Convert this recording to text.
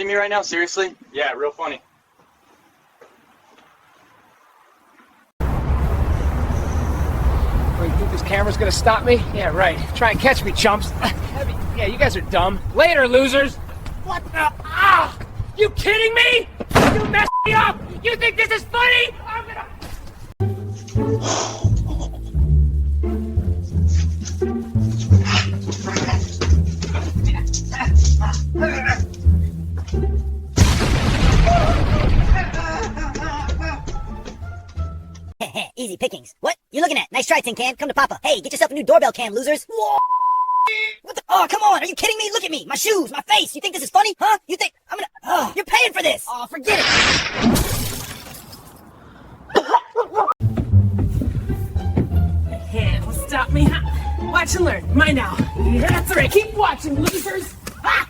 kidding me right now? Seriously? Yeah, real funny. Wait, you think this camera's gonna stop me? Yeah, right. Try and catch me, chumps. Yeah, you guys are dumb. Later, losers! What the? Ah! You kidding me? You messed me up! You think this is funny? I'm gonna... Easy pickings. What? You looking at? Nice try, Tin Can. Come to Papa. Hey, get yourself a new doorbell cam, losers. What the? Oh, come on. Are you kidding me? Look at me. My shoes, my face. You think this is funny? Huh? You think I'm gonna... you're paying for this. Oh, forget it. Can't stop me, huh? Watch and learn. Mine now. Yeah, that's right. Keep watching, losers. Ah!